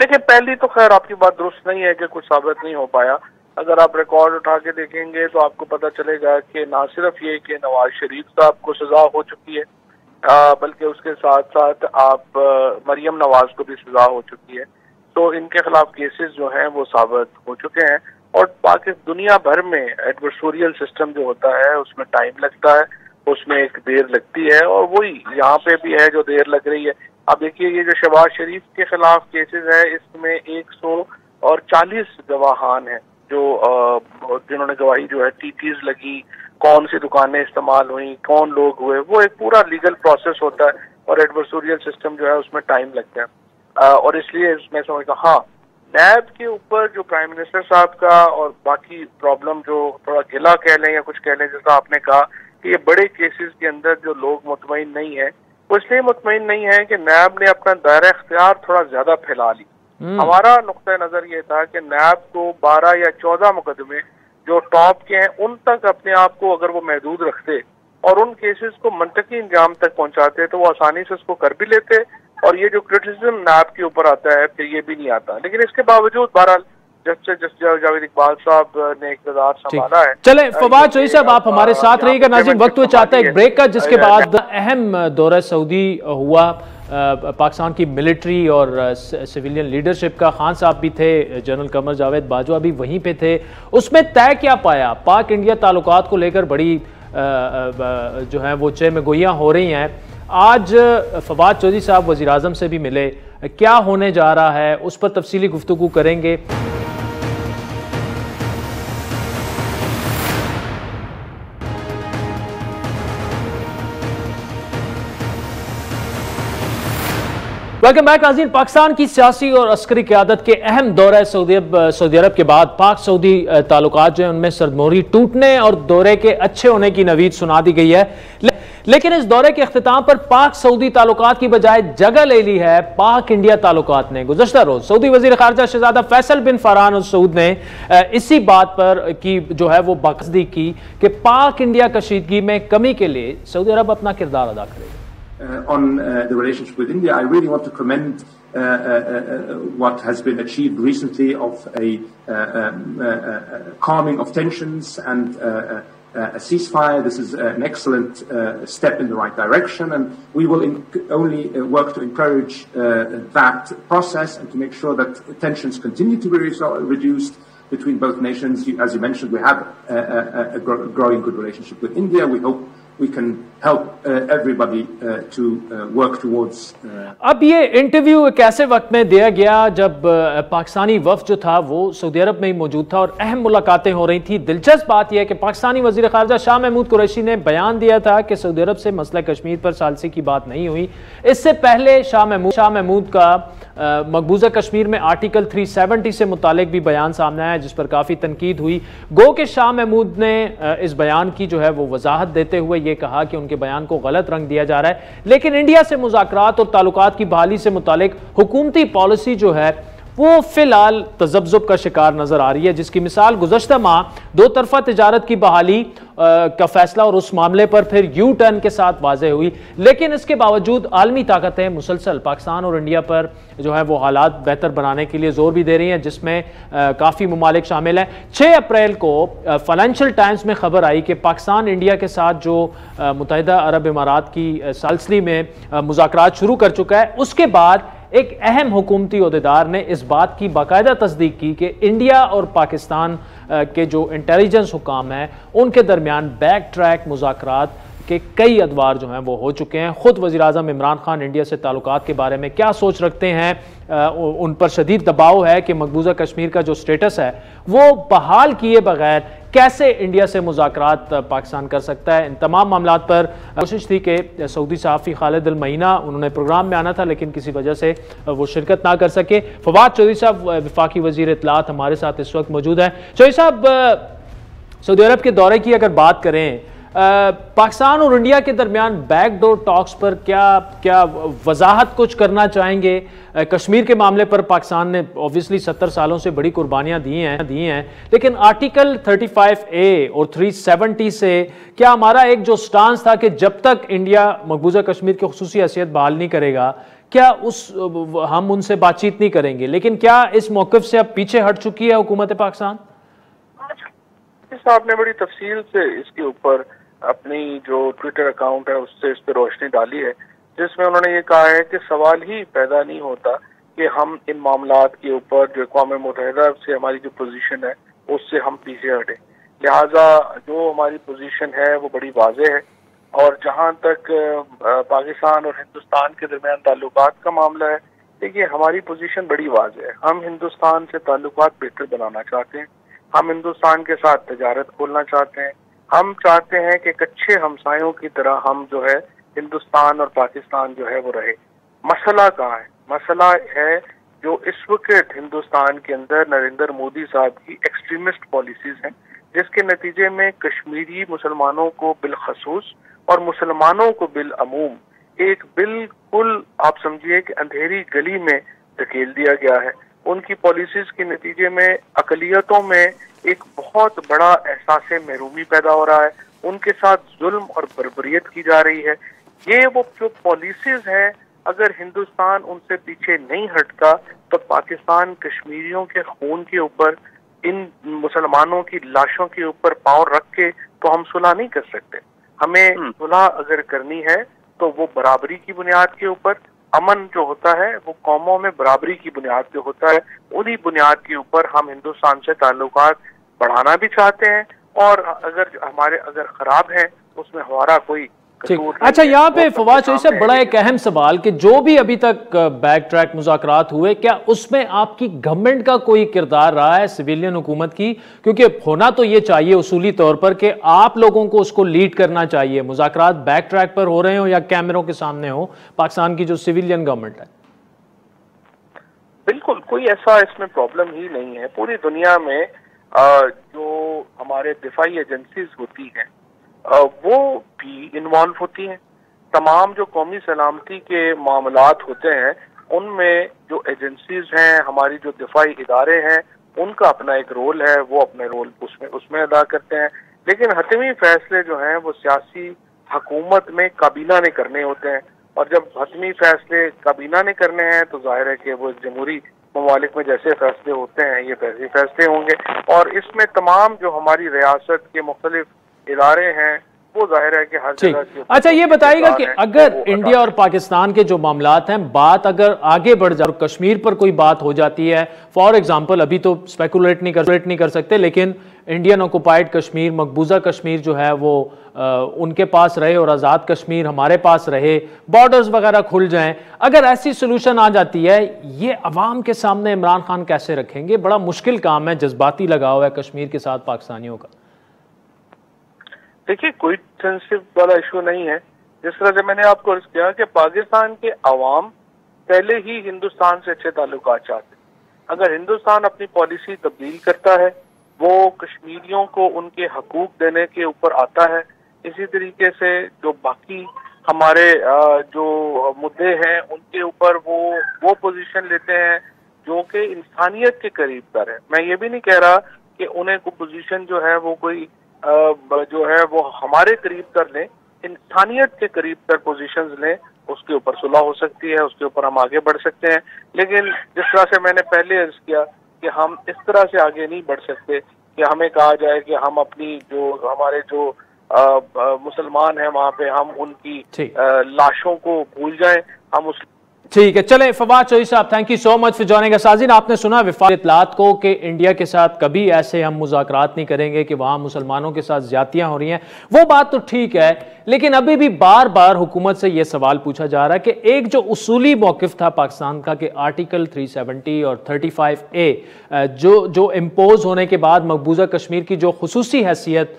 S4: دیکھیں, پہلی تو خیر آپ کی بات درست نہیں ہے کہ کچھ ثابت نہیں ہو پایا. اگر آپ ریکارڈ اٹھا کے دیکھیں گے تو آپ کو پتہ چلے گا کہ نہ صرف یہ کہ نواز شریف صاحب کو سزا ہو چکی ہے, بلکہ اس کے ساتھ ساتھ آپ مریم نواز کو بھی سزا ہو چکی ہے. تو ان کے خلاف کیسز جو ہیں وہ ثابت ہو چکے ہیں, اور باقی دنیا بھر میں ایڈورسوریل سسٹم جو ہوتا ہے اس میں ٹائم لگتا ہے, اس میں ایک دیر لگتی ہے, اور وہی یہاں پہ بھی ہے جو دیر لگ رہی ہے. اب دیکھیے یہ جو شہباز شریف کے خلاف کیسز ہے اس میں 140 گواہان ہیں جو جنہوں نے گواہی جو ہے ٹیٹیز لگی, کون سی دکانیں استعمال ہوئیں, کون لوگ ہوئے, وہ ایک پورا لیگل پروسیس ہوتا ہے, اور ایڈورسوریل سسٹم جو ہے اس میں ٹائم لگتا ہے. اور اس لیے میں سمجھتا ہوں ہاں نیب کے اوپر جو پرائم منسٹر صاحب کا اور باقی پرابلم جو تھوڑا گلا کہہ لیں یا کچھ کہہ لیں, جیسا آپ نے کہا کہ یہ بڑے کیسز کے اندر جو لوگ مطمئن نہیں ہیں, وہ اس لیے مطمئن نہیں ہے کہ نیب نے اپنا دائرہ اختیار تھوڑا زیادہ پھیلا لی. ہمارا نقطہ نظر یہ تھا کہ نیب کو 12 یا 14 مقدمے جو ٹاپ کے ہیں ان تک اپنے آپ کو اگر وہ محدود رکھتے اور ان کیسز کو منطقی انجام تک پہنچاتے تو وہ آسانی سے اس کو کر بھی لیتے, اور یہ جو کرٹیسزم نیب کے اوپر آتا ہے پھر یہ بھی نہیں آتا. لیکن اس کے باوجود بہرحال جسٹس جاوید اقبال صاحب نے اقتدار سنبھالا ہے.
S1: چلیں فواد چوہدری صاحب آپ ہمارے ساتھ رہیے گا. ناظرین وقت وہ چاہتا ہے ایک بریک کا, جس کے بعد اہم دورہ سعودی ہوا پاکستان کی ملٹری اور سویلین لیڈرشپ کا. خان صاحب بھی تھے, جنرل قمر جاوید باجوہ بھی وہیں پہ تھے. اس میں طے کیا پایا؟ پاک انڈیا تعلقات کو لے کر بڑی جو ہیں وہ چہ میں گوئیاں ہو رہی ہیں. آج فواد چوہدری صاحب وزیراعظم سے بھی ملے, کیا ہونے جا رہا ہے اس پر تفصیلی گفتگو کریں گے. वेलकम बैक नाज़रीन। पाकिस्तान की सियासी और अस्करी क़यादत के अहम दौरे सऊदी अरब के बाद पाक सऊदी ताल्लुकात जो है उनमें सरदमोहरी टूटने और दौरे के अच्छे होने की नवीद सुना दी गई है। लेकिन इस दौरे के अख्तिताम पर पाक सऊदी ताल्लुकात की बजाय जगह ले ली है पाक इंडिया ताल्लुकात ने। गुज़श्ता रोज सऊदी वज़ीर ख़ारिजा शहज़ादा फैसल बिन फरहान अल सऊद ने इसी बात पर की जो है वो बाकसदी की कि पाक इंडिया कशीदगी में कमी के लिए सऊदी अरब अपना किरदार अदा करेगा।
S5: On the relationship with India, I really want to commend what has been achieved recently of a calming of tensions and a ceasefire. This is an excellent step in the right direction, and we will only work to encourage that process and to make sure that tensions continue to be reduced between both nations. As you mentioned, we have a growing good relationship with India. We hope we can help everybody to work towards.
S1: अब ये interview एक ऐसे वक्त में दिया गया जब पाकिस्तानी वफ्द जो था वो सऊदी अरब में ही मौजूद था और अहम मुलाकातें हो रही थी। दिलचस्प बात यह है कि पाकिस्तानी वज़ीर ख़ारिजा शाह महमूद कुरैशी ने बयान दिया था कि सऊदी अरब से मसला कश्मीर पर सालसी की बात नहीं हुई। इससे पहले शाह महमूद का मकबूजा कश्मीर में आर्टिकल 370 से मुतालिक भी बयान सामने आया जिस पर काफ़ी तनकीद हुई। गो के शाह महमूद ने इस बयान की जो है वो वजाहत देते हुए ये कहा कि उनके बयान को गलत रंग दिया जा रहा है, लेकिन इंडिया से मुज़ाकरात और ताल्लुकात की बहाली से मुतालिक हुकूमती पॉलिसी जो है वो फिलहाल तज़ब्ज़ुब का शिकार नजर आ रही है, जिसकी मिसाल गुज़श्ता माह दो तरफा तिजारत की बहाली का फैसला और उस मामले पर फिर यू टर्न के साथ वाज़ेह हुई। लेकिन इसके बावजूद आलमी ताकतें मुसलसल पाकिस्तान और इंडिया पर जो है वो हालात बेहतर बनाने के लिए जोर भी दे रही हैं, जिसमें काफ़ी ममालिक शामिल हैं। 6 अप्रैल को फाइनेंशियल टाइम्स में खबर आई कि पाकिस्तान इंडिया के साथ जो मुत्तहिदा अरब इमारात की सालसली में मुज़ाकरात शुरू कर चुका है, उसके बाद एक अहम हुकूमती ओहदेदार ने इस बात की बाकायदा तस्दीक की कि इंडिया और पाकिस्तान के जो इंटेलिजेंस हुकाम हैं उनके दरमियान बैक ट्रैक मुज़ाकरात के कई अदवार जो हैं वो हो चुके हैं। ख़ुद वज़ीर-ए-आज़म इमरान खान इंडिया से ताल्लुकात के बारे में क्या सोच रखते हैं, उन पर शदीद दबाव है कि मकबूजा कश्मीर का जो स्टेटस है वो बहाल किए बगैर कैसे इंडिया से मुज़ाकरात पाकिस्तान कर सकता है। इन तमाम मामलात पर कोशिश थी कि सऊदी सहाफ़ी खालिद अल मईना उन्होंने प्रोग्राम में आना था लेकिन किसी वजह से वो शिरकत ना कर सके। फवाद चौधरी साहब वफाकी वज़ीर इत्तलात हमारे साथ इस वक्त मौजूद हैं। चौधरी साहब, सऊदी अरब के दौरे की अगर बात करें, पाकिस्तान और इंडिया के दरमियान बैकडोर टॉक्स पर क्या वजाहत कुछ करना चाहेंगे? कश्मीर के मामले पर पाकिस्तान ने ऑब्वियसली 70 सालों से बड़ी कुर्बानियां दी हैं, लेकिन आर्टिकल 35A और 370 से क्या हमारा एक जो स्टांस था कि जब तक इंडिया मकबूजा कश्मीर की खुसूसी हैसियत बहाल नहीं करेगा क्या हम उनसे बातचीत नहीं करेंगे, लेकिन क्या इस मौक़िफ़ से अब पीछे हट चुकी है हुकूमत पाकिस्तान?
S4: साहब ने बड़ी तफसील से इसके ऊपर अपनी जो ट्विटर अकाउंट है उससे इस पर रोशनी डाली है, जिसमें उन्होंने ये कहा है कि सवाल ही पैदा नहीं होता कि हम इन मामलात के ऊपर जो अक़वाम मुत्तहिदा से हमारी जो पोजीशन है उससे हम पीछे हटें। लिहाजा जो हमारी पोजीशन है वो बड़ी वाज़ेह है, और जहाँ तक पाकिस्तान और हिंदुस्तान के दरमियान ताल्लुकात का मामला है, देखिए हमारी पोजीशन बड़ी वाज़ेह है। हम हिंदुस्तान से ताल्लुकात बेहतर बनाना चाहते हैं, हम हिंदुस्तान के साथ तजारत खोलना चाहते हैं, हम चाहते हैं कि अच्छे हमसायों की तरह हम जो है हिंदुस्तान और पाकिस्तान जो है वो रहे। मसला कहाँ है? मसला है जो इस वक्त हिंदुस्तान के अंदर नरेंद्र मोदी साहब की एक्सट्रीमिस्ट पॉलिसीज हैं, जिसके नतीजे में कश्मीरी मुसलमानों को बिलखसूस और मुसलमानों को बिलअमूम एक बिल्कुल आप समझिए कि अंधेरी गली में धकेल दिया गया है। उनकी पॉलिसीज के नतीजे में अकलियतों में एक बहुत बड़ा एहसास महरूमी पैदा हो रहा है, उनके साथ जुल्म और बर्बरियत की जा रही है। ये वो जो पॉलिसीज हैं, अगर हिंदुस्तान उनसे पीछे नहीं हटता तो पाकिस्तान कश्मीरियों के खून के ऊपर, इन मुसलमानों की लाशों के ऊपर पांव रख के तो हम सुलह नहीं कर सकते। हमें सुलह अगर करनी है तो वो बराबरी की बुनियाद के ऊपर, अमन जो होता है वो कौमों में बराबरी की बुनियाद पे होता है, उन्हीं बुनियाद के ऊपर हम हिंदुस्तान से ताल्लुकात बढ़ाना भी चाहते हैं, और अगर खराब है उसमें हमारा कोई कसूर।
S1: अच्छा, यहाँ पे फवाद चौधरी साहब बड़ा एक अहम सवाल कि जो भी अभी तक बैक ट्रैक मुज़ाकरात हुए, क्या उसमें आपकी गवर्नमेंट का कोई किरदार रहा है, सिविलियन हुकूमत की? क्योंकि होना तो ये चाहिए उसूली तौर पर कि आप लोगों को उसको लीड करना चाहिए, मुज़ाकरात बैक ट्रैक पर हो रहे हो या कैमरों के सामने हो, पाकिस्तान की जो सिविलियन गवर्नमेंट है।
S4: کوئی ایسا اس میں پرابلم ہی نہیں ہے. پوری دنیا میں جو ہمارے دفاعی ایجنسیز ہوتی ہیں وہ بھی انوالو ہوتی ہیں. تمام جو قومی سلامتی کے معاملات ہوتے ہیں ان میں جو ایجنسیز ہیں, ہماری جو دفاعی ادارے ہیں, ان کا اپنا ایک رول ہے, وہ اپنے رول اس میں ادا کرتے ہیں. لیکن حتمی فیصلے جو ہیں وہ سیاسی حکومت میں کابینہ نے کرنے ہوتے ہیں, اور جب حتمی فیصلے کابینہ نے کرنے ہیں تو ظاہر ہے کہ وہ جمہوری ممالک میں جیسے فیصلے ہوتے ہیں یہ ویسے فیصلے ہوں گے. اور اس میں تمام جو ہماری ریاست کے مختلف ادارے ہیں وہ ظاہر ہے کہ ہر جگہ کی.
S1: اچھا یہ بتائیے گا کہ اگر انڈیا اور پاکستان کے جو معاملات ہیں, بات اگر آگے بڑھ جائے اور کشمیر پر کوئی بات ہو جاتی ہے, فار ایگزامپل ابھی تو اسپیکولیٹ نہیں کر سکتے, لیکن انڈین آکوپائڈ کشمیر, مقبوضہ کشمیر جو ہے وہ ان کے پاس رہے اور آزاد کشمیر ہمارے پاس رہے, بارڈرز وغیرہ کھل جائیں, اگر ایسی سولوشن آ جاتی ہے, یہ عوام کے سامنے عمران خان کیسے رکھیں گے؟ بڑا مشکل کام ہے, جذباتی لگاؤ ہے کشمیر کے ساتھ پاکستانیوں کا.
S4: دیکھیے کوئی سینسٹیو والا ایشو نہیں ہے. جس طرح سے میں نے آپ کو عرض کیا کہ پاکستان کے عوام پہلے ہی ہندوستان سے اچھے تعلقات چاہتے ہیں. اگر ہندوستان اپنی پالیسی تبدیل کرتا ہے, وہ کشمیریوں کو ان کے حقوق دینے کے اوپر آتا ہے, اسی طریقے سے جو باقی ہمارے جو مدعے ہیں ان کے اوپر وہ پوزیشن لیتے ہیں جو کہ انسانیت کے قریب تر ہے. میں یہ بھی نہیں کہہ رہا کہ انہیں کوئی پوزیشن جو ہے وہ کوئی جو ہے وہ ہمارے قریب تر لیں, انسانیت کے قریب تر پوزیشنز لیں, اس کے اوپر صلح ہو سکتی ہے, اس کے اوپر ہم آگے بڑھ سکتے ہیں. لیکن جس طرح سے میں نے پہلے عرض کیا کہ ہم اس طرح سے آگے نہیں بڑھ سکتے کہ ہمیں کہا جائے کہ ہم اپنی جو ہمارے جو مسلمان ہیں وہاں پہ ہم ان کی لاشوں کو بھول جائیں. ہم اس
S1: ٹھیک ہے, چلیں فواد چودھری صاحب, thank you so much for joining اس. سازین آپ نے سنا وفاق اطلاعات کو کہ انڈیا کے ساتھ کبھی ایسے ہم مذاکرات نہیں کریں گے کہ وہاں مسلمانوں کے ساتھ زیادتیاں ہو رہی ہیں. وہ بات تو ٹھیک ہے, لیکن ابھی بھی بار بار حکومت سے یہ سوال پوچھا جا رہا ہے کہ ایک جو اصولی موقف تھا پاکستان کا کہ آرٹیکل 370 اور 35A جو امپوز ہونے کے بعد مقبوضہ کشمیر کی جو خصوصی حیثیت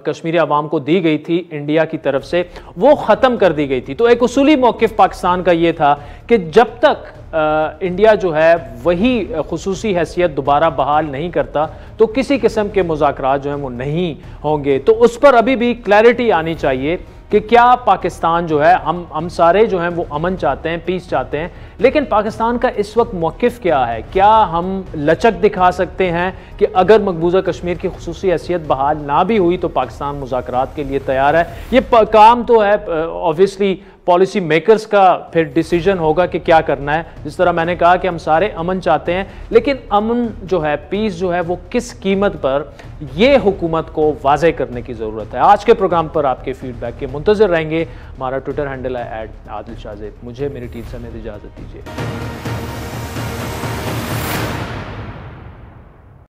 S1: کشمیری عوام کو دی گئی تھی انڈیا کی طرف سے, وہ ختم کر دی گئی تھی. تو ایک اصولی موقف پاکستان کا یہ تھا کہ جب تک انڈیا جو ہے وہی خصوصی حیثیت دوبارہ بحال نہیں کرتا تو کسی قسم کے مذاکرات جو ہیں وہ نہیں ہوں گے. تو اس پر ابھی بھی کلیئرٹی آنی چاہیے کہ کیا پاکستان جو ہے, ہم سارے جو ہیں وہ امن چاہتے ہیں, پیس چاہتے ہیں, لیکن پاکستان کا اس وقت موقف کیا ہے؟ کیا ہم لچک دکھا سکتے ہیں کہ اگر مقبوضہ کشمیر کی خصوصی حیثیت بحال نہ بھی ہوئی تو پاکستان مذاکرات کے لیے تیار ہے؟ یہ کام تو ہے اوبویسلی پالیسی میکرز کا پھر ڈیسیجن ہوگا کہ کیا کرنا ہے. جس طرح میں نے کہا کہ ہم سارے امن چاہتے ہیں, لیکن امن جو ہے, پیس جو ہے, وہ کس قیمت پر, یہ حکومت کو واضح کرنے کی ضرورت ہے. آج کے پروگرام پر آپ کے فیڈ بیک کے منتظر رہیں گے. ہمارا ٹویٹر ہینڈل ہے @عادل شاہ زیب. مجھے میری ٹیم سے اجازت دیجیے.